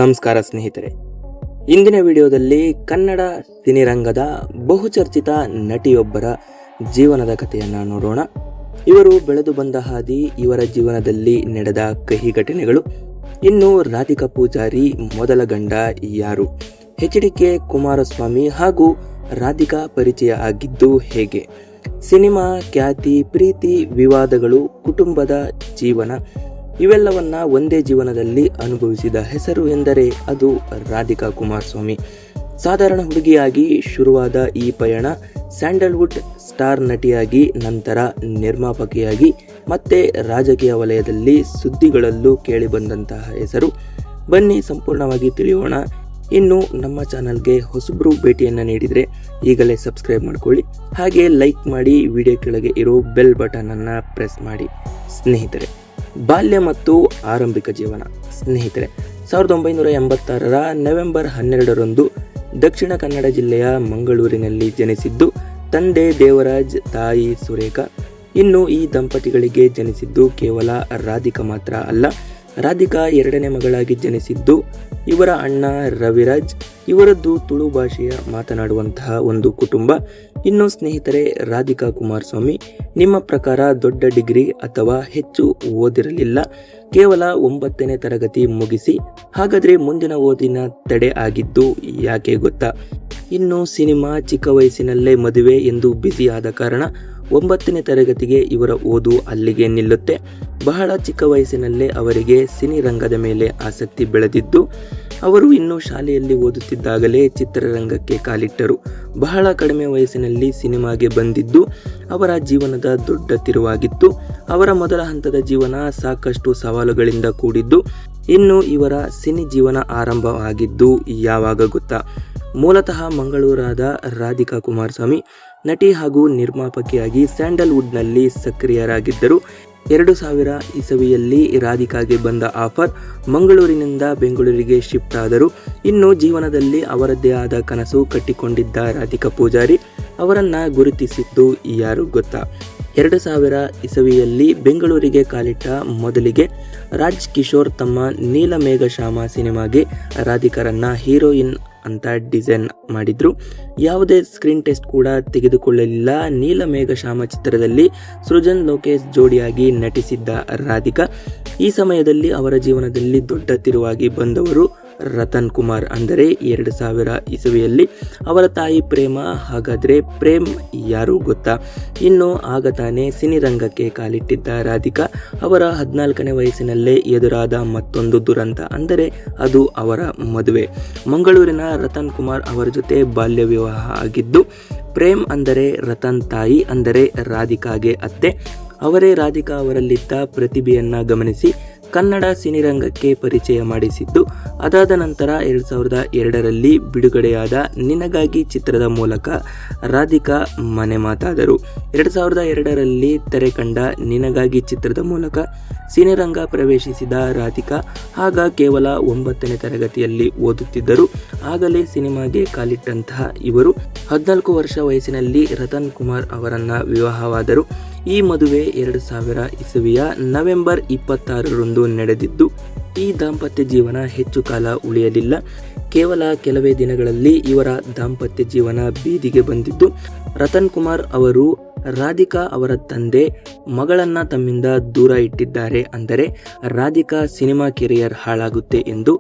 ನಮಸ್ಕಾರ ಸ್ನೇಹಿತರೆ, ಇಂದಿನ ವಿಡಿಯೋದಲ್ಲಿ ಕನ್ನಡ ಸಿನಿರಂಗದ ಬಹುಚರ್ಚಿತ ನಟಿಯೊಬ್ಬರ ಜೀವನದ ಕಥೆಯನ್ನು ನೋಡೋಣ. ಇವರು ಬೆಳೆದು ಬಂದ ಹಾದಿ, ಇವರ ಜೀವನದಲ್ಲಿ ನಡೆದ ಕಹಿ ಘಟನೆಗಳು, ಇನ್ನು ರಾಧಿಕಾ ಪೂಜಾರಿ ಮೊದಲ ಗಂಡ ಯಾರು, HDK ಕುಮಾರಸ್ವಾಮಿ ಹಾಗೂ ರಾಧಿಕಾ ಪರಿಚಯ ಆಗಿದ್ದು ಹೇಗೆ, ಸಿನಿಮಾ, ಖ್ಯಾತಿ, ಪ್ರೀತಿ, ವಿವಾದಗಳು, ಕುಟುಂಬದ ಜೀವನ ಇವೆಲ್ಲವನ್ನ ಒಂದೇ ಜೀವನದಲ್ಲಿ ಅನುಭವಿಸಿದ ಹೆಸರು ಎಂದರೆ ಅದು ರಾಧಿಕಾ ಕುಮಾರಸ್ವಾಮಿ. ಸಾಧಾರಣ ಹುಡುಗಿಯಾಗಿ ಶುರುವಾದ ಈ ಪಯಣ ಸ್ಯಾಂಡಲ್ವುಡ್ ಸ್ಟಾರ್ ನಟಿಯಾಗಿ, ನಂತರ ನಿರ್ಮಾಪಕಿಯಾಗಿ, ಮತ್ತೆ ರಾಜಕೀಯ ವಲಯದಲ್ಲಿ ಸುದ್ದಿಗಳಲ್ಲೂ ಕೇಳಿಬಂದಂತಹ ಹೆಸರು. ಬನ್ನಿ ಸಂಪೂರ್ಣವಾಗಿ ತಿಳಿಯೋಣ. ಇನ್ನು ನಮ್ಮ ಚಾನಲ್ಗೆ ಹೊಸಬ್ರು ಭೇಟಿಯನ್ನು ನೀಡಿದರೆ ಈಗಲೇ ಸಬ್ಸ್ಕ್ರೈಬ್ ಮಾಡ್ಕೊಳ್ಳಿ, ಹಾಗೆ ಲೈಕ್ ಮಾಡಿ, ವಿಡಿಯೋ ಕೆಳಗೆ ಇರೋ ಬೆಲ್ ಬಟನ್ ಅನ್ನು ಪ್ರೆಸ್ ಮಾಡಿ. ಸ್ನೇಹಿತರೆ, ಬಾಲ್ಯ ಮತ್ತು ಆರಂಭಿಕ ಜೀವನ. ಸ್ನೇಹಿತರೆ, 1986ರ ನವೆಂಬರ್ 12ರಂದು ದಕ್ಷಿಣ ಕನ್ನಡ ಜಿಲ್ಲೆಯ ಮಂಗಳೂರಿನಲ್ಲಿ ಜನಿಸಿದ್ದು ತಂದೆ ದೇವರಾಜ್, ತಾಯಿ ಸುರೇಖಾ. ಇನ್ನು ಈ ದಂಪತಿಗಳಿಗೆ ಜನಿಸಿದ್ದು ಕೇವಲ ರಾಧಿಕಾ ಮಾತ್ರ ಅಲ್ಲ, ರಾಧಿಕಾ ಎರಡನೇ ಮಗಳಾಗಿ ಜನಿಸಿದ್ದು ಇವರ ಅಣ್ಣ ರವಿರಾಜ್. ಇವರದ್ದು ತುಳು ಭಾಷೆಯ ಮಾತನಾಡುವಂತಹ ಒಂದು ಕುಟುಂಬ. ಇನ್ನು ಸ್ನೇಹಿತರೆ, ರಾಧಿಕಾ ಕುಮಾರಸ್ವಾಮಿ ನಿಮ್ಮ ಪ್ರಕಾರ ದೊಡ್ಡ ಡಿಗ್ರಿ ಅಥವಾ ಹೆಚ್ಚು ಓದಿರಲಿಲ್ಲ, ಕೇವಲ 9ನೇ ತರಗತಿ ಮುಗಿಸಿ. ಹಾಗಾದ್ರೆ ಮುಂದಿನ ಓದಿನ ತಡೆ ಆಗಿದ್ದು ಯಾಕೆ ಗೊತ್ತಾ? ಇನ್ನು ಸಿನಿಮಾ, ಚಿಕ್ಕ ವಯಸ್ಸಿನಲ್ಲೇ ಮದುವೆ ಎಂದು ಬ್ಯುಸಿ ಆದ ಕಾರಣ 9ನೇ ತರಗತಿಗೆ ಇವರ ಓದು ಅಲ್ಲಿಗೆ ನಿಲ್ಲುತ್ತೆ. ಬಹಳ ಚಿಕ್ಕ ವಯಸ್ಸಿನಲ್ಲೇ ಅವರಿಗೆ ಸಿನಿರಂಗದ ಮೇಲೆ ಆಸಕ್ತಿ ಬೆಳೆದಿದ್ದು, ಅವರು ಇನ್ನೂ ಶಾಲೆಯಲ್ಲಿ ಓದುತ್ತಿದ್ದಾಗಲೇ ಚಿತ್ರರಂಗಕ್ಕೆ ಕಾಲಿಟ್ಟರು. ಬಹಳ ಕಡಿಮೆ ವಯಸ್ಸಿನಲ್ಲಿ ಸಿನಿಮಾಗೆ ಬಂದಿದ್ದು ಅವರ ಜೀವನದ ದೊಡ್ಡ ತಿರುವಾಗಿತ್ತು. ಅವರ ಮೊದಲ ಹಂತದ ಜೀವನ ಸಾಕಷ್ಟು ಸವಾಲುಗಳಿಂದ ಕೂಡಿದ್ದು. ಇನ್ನು ಇವರ ಸಿನಿ ಜೀವನ ಆರಂಭವಾಗಿದ್ದು ಯಾವಾಗ ಗೊತ್ತಾ? ಮೂಲತಃ ಮಂಗಳೂರಾದ ರಾಧಿಕಾ ಕುಮಾರಸ್ವಾಮಿ ನಟಿ ಹಾಗೂ ನಿರ್ಮಾಪಕಿಯಾಗಿ ಸ್ಯಾಂಡಲ್ವುಡ್ನಲ್ಲಿ ಸಕ್ರಿಯರಾಗಿದ್ದರು. 2000 ಇಸವಿಯಲ್ಲಿ ರಾಧಿಕಾಗೆ ಬಂದ ಆಫರ್, ಮಂಗಳೂರಿನಿಂದ ಬೆಂಗಳೂರಿಗೆ ಶಿಫ್ಟ್ ಆದರು. ಇನ್ನು ಜೀವನದಲ್ಲಿ ಅವರದ್ದೇ ಆದ ಕನಸು ಕಟ್ಟಿಕೊಂಡಿದ್ದ ರಾಧಿಕಾ ಪೂಜಾರಿ ಅವರನ್ನ ಗುರುತಿಸಿದ್ದು ಯಾರು ಗೊತ್ತಾ? 2000 ಇಸವಿಯಲ್ಲಿ ಬೆಂಗಳೂರಿಗೆ ಕಾಲಿಟ್ಟ ಮೊದಲಿಗೆ ರಾಜ್ ಕಿಶೋರ್ ತಮ್ಮ ನೀಲಮೇಘಶ್ಯಾಮ ಸಿನಿಮಾಗೆ ರಾಧಿಕಾರನ್ನ ಹೀರೋಯಿನ್ ಅಂತ ಡಿಸೈನ್ ಮಾಡಿದ್ರು. ಯಾವುದೇ ಸ್ಕ್ರೀನ್ ಟೆಸ್ಟ್ ಕೂಡ ತೆಗೆದುಕೊಳ್ಳಲಿಲ್ಲ. ನೀಲಮೇಘಶ್ಯಾಮ ಚಿತ್ರದಲ್ಲಿ ಸೃಜನ್ ಲೋಕೇಶ್ ಜೋಡಿಯಾಗಿ ನಟಿಸಿದ್ದ ರಾಧಿಕಾ ಈ ಸಮಯದಲ್ಲಿ ಅವರ ಜೀವನದಲ್ಲಿ ದೊಡ್ಡ ತಿರುವಾಗಿ ಬಂದವರು ರತನ್ ಕುಮಾರ್. ಅಂದರೆ 2000 ಇಸವಿಯಲ್ಲಿ ಅವರ ತಾಯಿ ಪ್ರೇಮ. ಹಾಗಾದ್ರೆ ಪ್ರೇಮ್ ಯಾರು ಗೊತ್ತಾ? ಇನ್ನು ಆಗ ತಾನೇ ಸಿನಿರಂಗಕ್ಕೆ ಕಾಲಿಟ್ಟಿದ್ದ ರಾಧಿಕಾ ಅವರ 14ನೇ ವಯಸ್ಸಿನಲ್ಲೇ ಎದುರಾದ ಮತ್ತೊಂದು ದುರಂತ, ಅಂದರೆ ಅದು ಅವರ ಮದುವೆ. ಮಂಗಳೂರಿನ ರತನ್ ಕುಮಾರ್ ಅವರ ಜೊತೆ ಬಾಲ್ಯ ವಿವಾಹ ಆಗಿದ್ದು, ಪ್ರೇಮ್ ಅಂದರೆ ರತನ್ ತಾಯಿ, ಅಂದರೆ ರಾಧಿಕಾಗೆ ಅತ್ತೆ. ಅವರೇ ರಾಧಿಕಾ ಅವರಲ್ಲಿದ್ದ ಪ್ರತಿಭೆಯನ್ನ ಗಮನಿಸಿ ಕನ್ನಡ ಸಿನಿರಂಗಕ್ಕೆ ಪರಿಚಯ ಮಾಡಿಸಿದ್ದು. ಅದಾದ ನಂತರ 2002ರಲ್ಲಿ ಬಿಡುಗಡೆಯಾದ ನಿನಗಾಗಿ ಚಿತ್ರದ ಮೂಲಕ ರಾಧಿಕಾ ಮನೆ ಮಾತಾದರು. 2002ರಲ್ಲಿ ತೆರೆ ಕಂಡ ನಿನಗಾಗಿ ಚಿತ್ರದ ಮೂಲಕ ಸಿನಿರಂಗ ಪ್ರವೇಶಿಸಿದ ರಾಧಿಕಾ ಆಗ ಕೇವಲ 9ನೇ ತರಗತಿಯಲ್ಲಿ ಓದುತ್ತಿದ್ದರು. ಆಗಲೇ ಸಿನಿಮಾಗೆ ಕಾಲಿಟ್ಟಂತಹ ಇವರು 14 ವರ್ಷ ವಯಸ್ಸಿನಲ್ಲಿ ರತನ್ ಕುಮಾರ್ ಅವರನ್ನ ವಿವಾಹವಾದರು. ಈ ಮದುವೆ 2000 ಇಸವಿಯ ನವೆಂಬರ್ 26ರಂದು ನಡೆದಿದ್ದು. ಈ ದಾಂಪತ್ಯ ಜೀವನ ಹೆಚ್ಚು ಕಾಲ ಉಳಿಯಲಿಲ್ಲ. ಕೇವಲ ಕೆಲವೇ ದಿನಗಳಲ್ಲಿ ಇವರ ದಾಂಪತ್ಯ ಜೀವನ ಬೀದಿಗೆ ಬಂದಿದ್ದು. ರತನ್ ಕುಮಾರ್ ಅವರು ರಾಧಿಕಾ ಅವರ ತಂದೆ ಮಗಳನ್ನ ತಮ್ಮಿಂದ ದೂರ ಇಟ್ಟಿದ್ದಾರೆ, ಅಂದರೆ ರಾಧಿಕಾ ಸಿನಿಮಾ ಕೆರಿಯರ್ ಹಾಳಾಗುತ್ತೆ ಎಂದು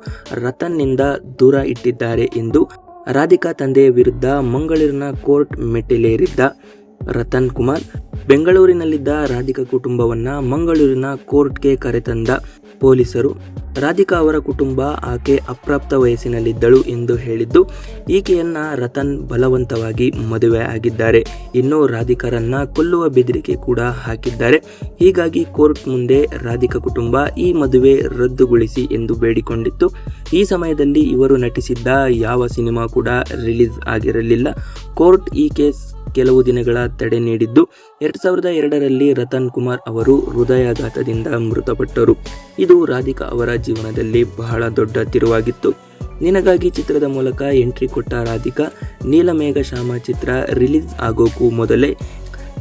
ರತನ್ನಿಂದ ದೂರ ಇಟ್ಟಿದ್ದಾರೆ ಎಂದು ರಾಧಿಕಾ ತಂದೆಯ ವಿರುದ್ಧ ಮಂಗಳೂರಿನ ಕೋರ್ಟ್ ಮೆಟ್ಟಿಲೇರಿದ್ದ ರತನ್ ಕುಮಾರ್ ಬೆಂಗಳೂರಿನಲ್ಲಿದ್ದ ರಾಧಿಕಾ ಕುಟುಂಬವನ್ನ ಮಂಗಳೂರಿನ ಕೋರ್ಟ್ಗೆ ಕರೆತಂದ ಪೊಲೀಸರು ರಾಧಿಕಾ ಅವರ ಕುಟುಂಬ ಆಕೆ ಅಪ್ರಾಪ್ತ ವಯಸ್ಸಿನಲ್ಲಿದ್ದಳು ಎಂದು ಹೇಳಿದ್ದು, ಈಕೆಯನ್ನ ರತನ್ ಬಲವಂತವಾಗಿ ಮದುವೆ ಆಗಿದ್ದಾರೆ. ಇನ್ನು ರಾಧಿಕಾರನ್ನ ಕೊಲ್ಲುವ ಬೆದರಿಕೆ ಕೂಡ ಹಾಕಿದ್ದಾರೆ. ಹೀಗಾಗಿ ಕೋರ್ಟ್ ಮುಂದೆ ರಾಧಿಕಾ ಕುಟುಂಬ ಈ ಮದುವೆ ರದ್ದುಗೊಳಿಸಿ ಎಂದು ಬೇಡಿಕೊಂಡಿತ್ತು. ಈ ಸಮಯದಲ್ಲಿ ಇವರು ನಟಿಸಿದ್ದ ಯಾವ ಸಿನಿಮಾ ಕೂಡ ರಿಲೀಸ್ ಆಗಿರಲಿಲ್ಲ. ಕೋರ್ಟ್ ಈ ಕೇಸ್ ಕೆಲವು ದಿನಗಳ ತಡೆ ನೀಡಿದ್ದು. 2002ರಲ್ಲಿ ರತನ್ ಕುಮಾರ್ ಅವರು ಹೃದಯಾಘಾತದಿಂದ ಮೃತಪಟ್ಟರು. ಇದು ರಾಧಿಕಾ ಅವರ ಜೀವನದಲ್ಲಿ ಬಹಳ ದೊಡ್ಡ ತಿರುವಾಗಿತ್ತು. ನಿನಗಾಗಿ ಚಿತ್ರದ ಮೂಲಕ ಎಂಟ್ರಿ ಕೊಟ್ಟ ರಾಧಿಕಾ ನೀಲಮೇಘಶ್ಯಾಮ ಚಿತ್ರ ರಿಲೀಸ್ ಆಗೋಕ್ಕೂ ಮೊದಲೇ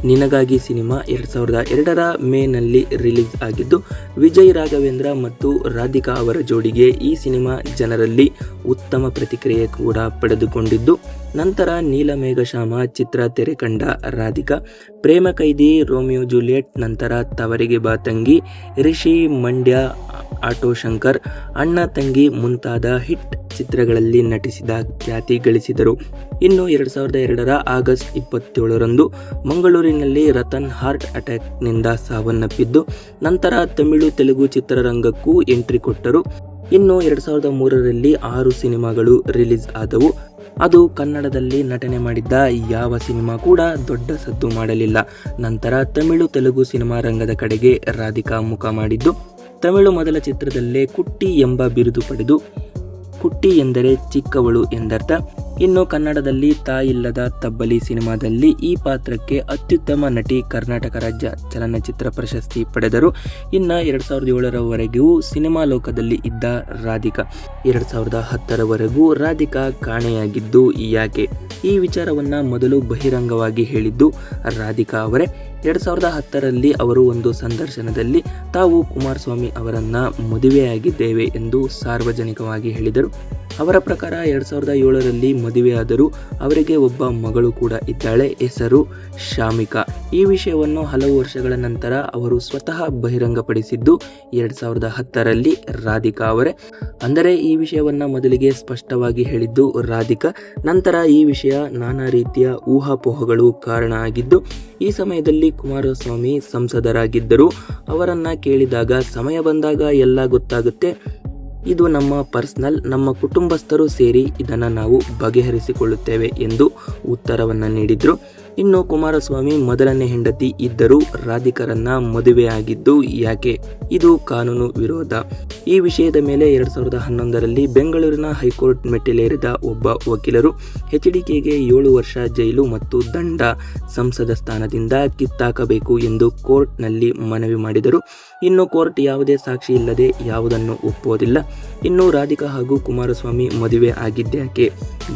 ನಿನಗಾಗಿ ಸಿನಿಮಾ 2002ರ ಮೇನಲ್ಲಿ ರಿಲೀಸ್ ಆಗಿದ್ದು, ವಿಜಯ್ ರಾಘವೇಂದ್ರ ಮತ್ತು ರಾಧಿಕಾ ಅವರ ಜೋಡಿಗೆ ಈ ಸಿನಿಮಾ ಜನರಲ್ಲಿ ಉತ್ತಮ ಪ್ರತಿಕ್ರಿಯೆ ಕೂಡ ಪಡೆದುಕೊಂಡಿದ್ದು, ನಂತರ ನೀಲಮೇಘಶ್ಯಾಮ ಚಿತ್ರ ತೆರೆ ಕಂಡ ರಾಧಿಕಾ, ಪ್ರೇಮ ಖೈದಿ, ರೋಮಿಯೋ ಜೂಲಿಯೆಟ್, ನಂತರ ತವರಿಗೆ ಬಾ ತಂಗಿ, ರಿಷಿ, ಮಂಡ್ಯ, ಆಟೋ ಶಂಕರ್, ಅಣ್ಣ ತಂಗಿ ಮುಂತಾದ ಹಿಟ್ ಚಿತ್ರಗಳಲ್ಲಿ ನಟಿಸಿದ ಖ್ಯಾತಿ ಗಳಿಸಿದರು. ಇನ್ನು 2002ರ ಆಗಸ್ಟ್ 27ರಂದು ಮಂಗಳೂರಿನಲ್ಲಿ ರತನ್ ಹಾರ್ಟ್ ಅಟ್ಯಾಕ್ನಿಂದ ಸಾವನ್ನಪ್ಪಿದ್ದು, ನಂತರ ತಮಿಳು, ತೆಲುಗು ಚಿತ್ರರಂಗಕ್ಕೂ ಎಂಟ್ರಿ ಕೊಟ್ಟರು. ಇನ್ನು 2003ರಲ್ಲಿ 6 ಸಿನಿಮಾಗಳು ರಿಲೀಸ್ ಆದವು. ಅದು ಕನ್ನಡದಲ್ಲಿ ನಟನೆ ಮಾಡಿದ್ದ ಯಾವ ಸಿನಿಮಾ ಕೂಡ ದೊಡ್ಡ ಸದ್ದು ಮಾಡಲಿಲ್ಲ. ನಂತರ ತಮಿಳು, ತೆಲುಗು ಸಿನಿಮಾ ರಂಗದ ಕಡೆಗೆ ರಾಧಿಕಾ ಮುಖ ಮಾಡಿದ್ದು, ತಮಿಳು ಮೊದಲ ಚಿತ್ರದಲ್ಲೇ ಕುಟ್ಟಿ ಎಂಬ ಬಿರುದು ಪಡೆದು, ಕುಟ್ಟಿ ಎಂದರೆ ಚಿಕ್ಕವಳು ಎಂದರ್ಥ. ಇನ್ನು ಕನ್ನಡದಲ್ಲಿ ತಾಯಿಲ್ಲದ ತಬ್ಬಲಿ ಸಿನಿಮಾದಲ್ಲಿ ಈ ಪಾತ್ರಕ್ಕೆ ಅತ್ಯುತ್ತಮ ನಟಿ ಕರ್ನಾಟಕ ರಾಜ್ಯ ಚಲನಚಿತ್ರ ಪ್ರಶಸ್ತಿ ಪಡೆದರು. ಇನ್ನು 2007ರವರೆಗೂ ಸಿನಿಮಾ ಲೋಕದಲ್ಲಿ ಇದ್ದ ರಾಧಿಕಾ 2010ರವರೆಗೂ ರಾಧಿಕಾ ಕಾಣೆಯಾಗಿದ್ದು ಯಾಕೆ? ಈ ವಿಚಾರವನ್ನ ಮೊದಲು ಬಹಿರಂಗವಾಗಿ ಹೇಳಿದ್ದು ರಾಧಿಕಾ ಅವರೇ. 2010ರಲ್ಲಿ ಅವರು ಒಂದು ಸಂದರ್ಶನದಲ್ಲಿ ತಾವು ಕುಮಾರಸ್ವಾಮಿ ಅವರನ್ನ ಮದುವೆಯಾಗಿದ್ದೇವೆ ಎಂದು ಸಾರ್ವಜನಿಕವಾಗಿ ಹೇಳಿದರು. ಅವರ ಪ್ರಕಾರ 2007ರಲ್ಲಿ ಮದುವೆಯಾದರೂ ಅವರಿಗೆ ಒಬ್ಬ ಮಗಳು ಕೂಡ ಇದ್ದಾಳೆ, ಹೆಸರು ಶಾಮಿಕಾ. ಈ ವಿಷಯವನ್ನು ಹಲವು ವರ್ಷಗಳ ನಂತರ ಅವರು ಸ್ವತಃ ಬಹಿರಂಗಪಡಿಸಿದ್ದು 2010ರಲ್ಲಿ ರಾಧಿಕಾ ಅವರೇ. ಅಂದರೆ ಈ ವಿಷಯವನ್ನ ಮೊದಲಿಗೆ ಸ್ಪಷ್ಟವಾಗಿ ಹೇಳಿದ್ದು ರಾಧಿಕಾ. ನಂತರ ಈ ವಿಷಯ ನಾನಾ ರೀತಿಯ ಊಹಾಪೋಹಗಳು ಕಾರಣ ಆಗಿದ್ದು, ಈ ಸಮಯದಲ್ಲಿ ಕುಮಾರಸ್ವಾಮಿ ಸಂಸದರಾಗಿದ್ದರು. ಅವರನ್ನ ಕೇಳಿದಾಗ ಸಮಯ ಬಂದಾಗ ಎಲ್ಲ ಗೊತ್ತಾಗುತ್ತೆ, ಇದು ನಮ್ಮ ಪರ್ಸನಲ್, ನಮ್ಮ ಕುಟುಂಬಸ್ಥರು ಸೇರಿ ಇದನ್ನು ನಾವು ಬಗೆಹರಿಸಿಕೊಳ್ಳುತ್ತೇವೆ ಎಂದು ಉತ್ತರವನ್ನು ನೀಡಿದ್ರು. ಇನ್ನು ಕುಮಾರಸ್ವಾಮಿ ಮೊದಲನೇ ಹೆಂಡತಿ ಇದ್ದರೂ ರಾಧಿಕರನ್ನ ಮದುವೆಯಾಗಿದ್ದು ಯಾಕೆ? ಇದು ಕಾನೂನು ವಿರೋಧ. ಈ ವಿಷಯದ ಮೇಲೆ 2011ರಲ್ಲಿ ಬೆಂಗಳೂರಿನ ಹೈಕೋರ್ಟ್ ಮೆಟ್ಟಿಲೇರಿದ ಒಬ್ಬ ವಕೀಲರು HDKಗೆ 7 ವರ್ಷ ಜೈಲು ಮತ್ತು ದಂಡ, ಸಂಸದ ಸ್ಥಾನದಿಂದ ಕಿತ್ತಾಕಬೇಕು ಎಂದು ಕೋರ್ಟ್ನಲ್ಲಿ ಮನವಿ ಮಾಡಿದರು. ಇನ್ನು ಕೋರ್ಟ್ ಯಾವುದೇ ಸಾಕ್ಷಿ ಇಲ್ಲದೆ ಯಾವುದನ್ನು ಒಪ್ಪೋದಿಲ್ಲ. ಇನ್ನು ರಾಧಿಕಾ ಹಾಗೂ ಕುಮಾರಸ್ವಾಮಿ ಮದುವೆ ಆಗಿದ್ದ್ಯಾಕೆ?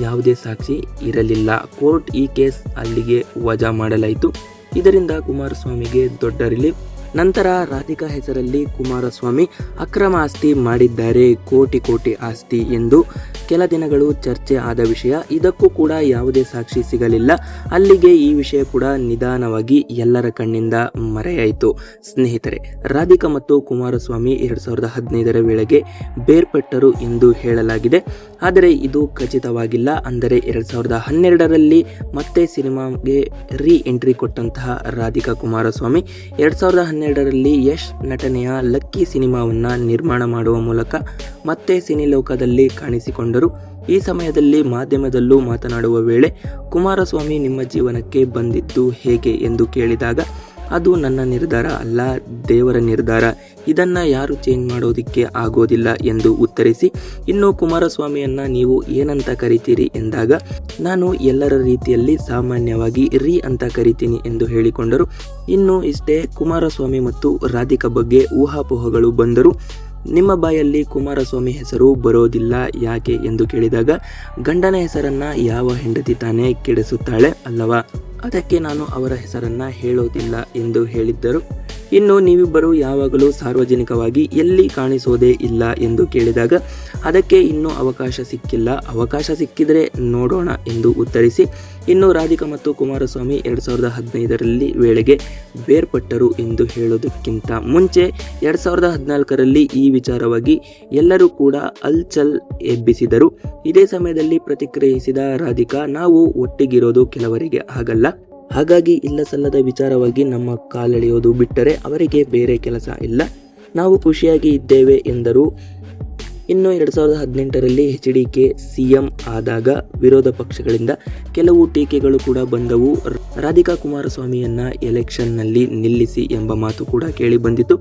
ಯಾವುದೇ ಸಾಕ್ಷಿ ಇರಲಿಲ್ಲ. ಕೋರ್ಟ್ ಈ ಕೇಸ್ ಅಲ್ಲಿಗೆ ವಜಾ ಮಾಡಲಾಯಿತು. ಇದರಿಂದ ಕುಮಾರಸ್ವಾಮಿಗೆ ದೊಡ್ಡ ರಿಲೀಫ್. ನಂತರ ರಾಧಿಕಾ ಹೆಸರಲ್ಲಿ ಕುಮಾರಸ್ವಾಮಿ ಅಕ್ರಮ ಆಸ್ತಿ ಮಾಡಿದ್ದಾರೆ, ಕೋಟಿ ಆಸ್ತಿ ಎಂದು ಕೆಲ ದಿನಗಳು ಚರ್ಚೆ ಆದ ವಿಷಯ. ಇದಕ್ಕೂ ಕೂಡ ಯಾವುದೇ ಸಾಕ್ಷಿ ಸಿಗಲಿಲ್ಲ. ಅಲ್ಲಿಗೆ ಈ ವಿಷಯ ಕೂಡ ನಿಧಾನವಾಗಿ ಎಲ್ಲರ ಕಣ್ಣಿಂದ ಮರೆಯಾಯಿತು. ಸ್ನೇಹಿತರೆ, ರಾಧಿಕಾ ಮತ್ತು ಕುಮಾರಸ್ವಾಮಿ 2015ರ ವೇಳೆಗೆ ಬೇರ್ಪಟ್ಟರು ಎಂದು ಹೇಳಲಾಗಿದೆ. ಆದರೆ ಇದು ಖಚಿತವಾಗಿಲ್ಲ. ಅಂದರೆ 2012ರಲ್ಲಿ ಮತ್ತೆ ಸಿನಿಮಾಗೆ ರೀ ಎಂಟ್ರಿ ಕೊಟ್ಟಂತಹ ರಾಧಿಕಾ ಕುಮಾರಸ್ವಾಮಿ 2012ರಲ್ಲಿ ಯಶ್ ನಟನೆಯ ಲಕ್ಕಿ ಸಿನಿಮಾವನ್ನ ನಿರ್ಮಾಣ ಮಾಡುವ ಮೂಲಕ ಮತ್ತೆ ಸಿನಿಲೋಕದಲ್ಲಿ ಕಾಣಿಸಿಕೊಂಡರು. ಈ ಸಮಯದಲ್ಲಿ ಮಾಧ್ಯಮದಲ್ಲೂ ಮಾತನಾಡುವ ವೇಳೆ ಕುಮಾರಸ್ವಾಮಿ ನಿಮ್ಮ ಜೀವನಕ್ಕೆ ಬಂದಿದ್ದು ಹೇಗೆ ಎಂದು ಕೇಳಿದಾಗ, ಅದು ನನ್ನ ನಿರ್ಧಾರ ಅಲ್ಲ, ದೇವರ ನಿರ್ಧಾರ, ಇದನ್ನ ಯಾರು ಚೇಂಜ್ ಮಾಡೋದಿಕ್ಕೆ ಆಗೋದಿಲ್ಲ ಎಂದು ಉತ್ತರಿಸಿ, ಇನ್ನು ಕುಮಾರಸ್ವಾಮಿಯನ್ನ ನೀವು ಏನಂತ ಕರಿತೀರಿ ಎಂದಾಗ, ನಾನು ಎಲ್ಲರ ರೀತಿಯಲ್ಲಿ ಸಾಮಾನ್ಯವಾಗಿ ರೀ ಅಂತ ಕರಿತೀನಿ ಎಂದು ಹೇಳಿಕೊಂಡರು. ಇನ್ನು ಇಷ್ಟೇ, ಕುಮಾರಸ್ವಾಮಿ ಮತ್ತು ರಾಧಿಕಾ ಬಗ್ಗೆ ಊಹಾಪೋಹಗಳು ಬಂದರು. ನಿಮ್ಮ ಬಾಯಲ್ಲಿ ಕುಮಾರಸ್ವಾಮಿ ಹೆಸರು ಬರೋದಿಲ್ಲ ಯಾಕೆ ಎಂದು ಕೇಳಿದಾಗ, ಗಂಡನ ಹೆಸರನ್ನ ಯಾವ ಹೆಂಡತಿ ತಾನೇ ಕೆಡಿಸುತ್ತಾಳೆ ಅಲ್ಲವಾ, ಅದಕ್ಕೆ ನಾನು ಅವರ ಹೆಸರನ್ನ ಹೇಳೋದಿಲ್ಲ ಎಂದು ಹೇಳಿದ್ದರು. ಇನ್ನು ನೀವಿಬ್ಬರು ಯಾವಾಗಲೂ ಸಾರ್ವಜನಿಕವಾಗಿ ಎಲ್ಲಿ ಕಾಣಿಸೋದೇ ಇಲ್ಲ ಎಂದು ಕೇಳಿದಾಗ, ಅದಕ್ಕೆ ಇನ್ನೂ ಅವಕಾಶ ಸಿಕ್ಕಿಲ್ಲ, ಅವಕಾಶ ಸಿಕ್ಕಿದ್ರೆ ನೋಡೋಣ ಎಂದು ಉತ್ತರಿಸಿ, ಇನ್ನು ರಾಧಿಕಾ ಮತ್ತು ಕುಮಾರಸ್ವಾಮಿ 2015ರಲ್ಲಿ ವೇಳೆಗೆ ಬೇರ್ಪಟ್ಟರು ಎಂದು ಹೇಳೋದಕ್ಕಿಂತ ಮುಂಚೆ 2014ರಲ್ಲಿ ಈ ವಿಚಾರವಾಗಿ ಎಲ್ಲರೂ ಕೂಡ ಅಲ್ಚಲ್ ಎಬ್ಬಿಸಿದರು. ಇದೇ ಸಮಯದಲ್ಲಿ ಪ್ರತಿಕ್ರಿಯಿಸಿದ ರಾಧಿಕಾ, ನಾವು ಒಟ್ಟಿಗಿರೋದು ಕೆಲವರಿಗೆ ಆಗಲ್ಲ, ಹಾಗಾಗಿ ಇಲ್ಲ ಸಲ್ಲದ ವಿಚಾರವಾಗಿ ನಮ್ಮ ಕಾಲೆಳೆಯೋದು ಬಿಟ್ಟರೆ ಅವರಿಗೆ ಬೇರೆ ಕೆಲಸ ಇಲ್ಲ, ನಾವು ಖುಷಿಯಾಗಿ ಇದ್ದೇವೆ ಎಂದರು. ಇನ್ನು 2018ರಲ್ಲಿ HDK CM ಆದಾಗ ವಿರೋಧ ಪಕ್ಷಗಳಿಂದ ಕೆಲವು ಟೀಕೆಗಳು ಕೂಡ ಬಂದವು. ರಾಧಿಕಾ ಕುಮಾರಸ್ವಾಮಿಯನ್ನ ಎಲೆಕ್ಷನ್ನಲ್ಲಿ ನಿಲ್ಲಿಸಿ ಎಂಬ ಮಾತು ಕೂಡ ಕೇಳಿ ಬಂದಿತ್ತು.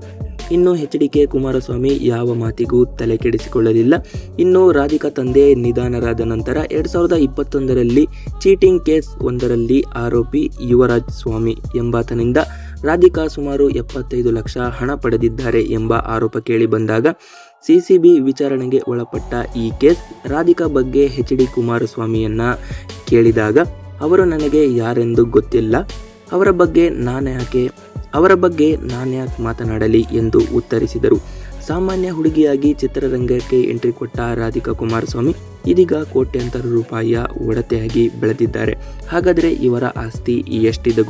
ಇನ್ನು HDK ಕುಮಾರಸ್ವಾಮಿ ಯಾವ ಮಾತಿಗೂ ತಲೆ ಕೆಡಿಸಿಕೊಳ್ಳಲಿಲ್ಲ. ಇನ್ನು ರಾಧಿಕಾ ತಂದೆ ನಿಧನರಾದ ನಂತರ 2021ರಲ್ಲಿ ಚೀಟಿಂಗ್ ಕೇಸ್ ಒಂದರಲ್ಲಿ ಆರೋಪಿ ಯುವರಾಜ್ ಸ್ವಾಮಿ ಎಂಬಾತನಿಂದ ರಾಧಿಕಾ ಸುಮಾರು 75 ಲಕ್ಷ ಹಣ ಪಡೆದಿದ್ದಾರೆ ಎಂಬ ಆರೋಪ ಕೇಳಿ ಬಂದಾಗ CCB ವಿಚಾರಣೆಗೆ ಒಳಪಟ್ಟ ಈ ಕೇಸ್. ರಾಧಿಕಾ ಬಗ್ಗೆ HD ಕುಮಾರಸ್ವಾಮಿಯನ್ನ ಕೇಳಿದಾಗ, ಅವರು ನನಗೆ ಯಾರೆಂದು ಗೊತ್ತಿಲ್ಲ, ಅವರ ಬಗ್ಗೆ ನಾನ್ಯಾಕೆ ಮಾತನಾಡಲಿ ಎಂದು ಉತ್ತರಿಸಿದರು. ಸಾಮಾನ್ಯ ಹುಡುಗಿಯಾಗಿ ಚಿತ್ರರಂಗಕ್ಕೆ ಎಂಟ್ರಿ ಕೊಟ್ಟ ರಾಧಿಕಾ ಕುಮಾರಸ್ವಾಮಿ ಇದೀಗ ಕೋಟ್ಯಾಂತರ ರೂಪಾಯಿಯ ಒಡತೆಯಾಗಿ ಬೆಳೆದಿದ್ದಾರೆ. ಹಾಗಾದರೆ ಇವರ ಆಸ್ತಿ ಎಷ್ಟಿದೆ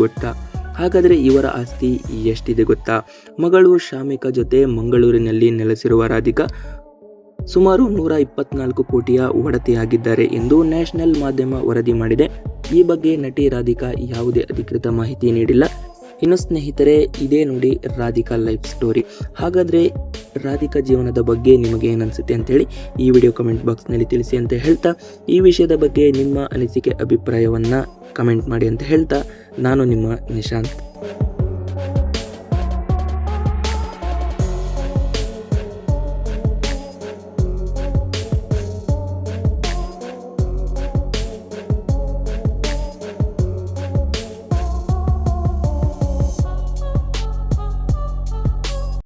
ಗೊತ್ತಾ? ಮಗಳು ಶಾಮಿಕಾ ಜೊತೆ ಮಂಗಳೂರಿನಲ್ಲಿ ನೆಲೆಸಿರುವ ರಾಧಿಕಾ ಸುಮಾರು 124 ಕೋಟಿಯ ಒಡತೆಯಾಗಿದ್ದಾರೆ ಎಂದು ನ್ಯಾಷನಲ್ ಮಾಧ್ಯಮ ವರದಿ ಮಾಡಿದೆ. ಈ ಬಗ್ಗೆ ನಟಿ ರಾಧಿಕಾ ಯಾವುದೇ ಅಧಿಕೃತ ಮಾಹಿತಿ ನೀಡಿಲ್ಲ. ಇನ್ನು ಸ್ನೇಹಿತರೆ, ಇದೇ ನೋಡಿ ರಾಧಿಕಾ ಲೈಫ್ ಸ್ಟೋರಿ. ಹಾಗಾದರೆ ರಾಧಿಕಾ ಜೀವನದ ಬಗ್ಗೆ ನಿಮಗೆ ಏನನ್ಸುತ್ತೆ ಅಂತೇಳಿ ಈ ವಿಡಿಯೋ ಕಮೆಂಟ್ ಬಾಕ್ಸ್ನಲ್ಲಿ ತಿಳಿಸಿ ಅಂತ ಹೇಳ್ತಾ, ಈ ವಿಷಯದ ಬಗ್ಗೆ ನಿಮ್ಮ ಅನಿಸಿಕೆ ಅಭಿಪ್ರಾಯವನ್ನು ಕಮೆಂಟ್ ಮಾಡಿ ಅಂತ ಹೇಳ್ತಾ, ನಾನು ನಿಮ್ಮ ನಿಶಾಂತ್.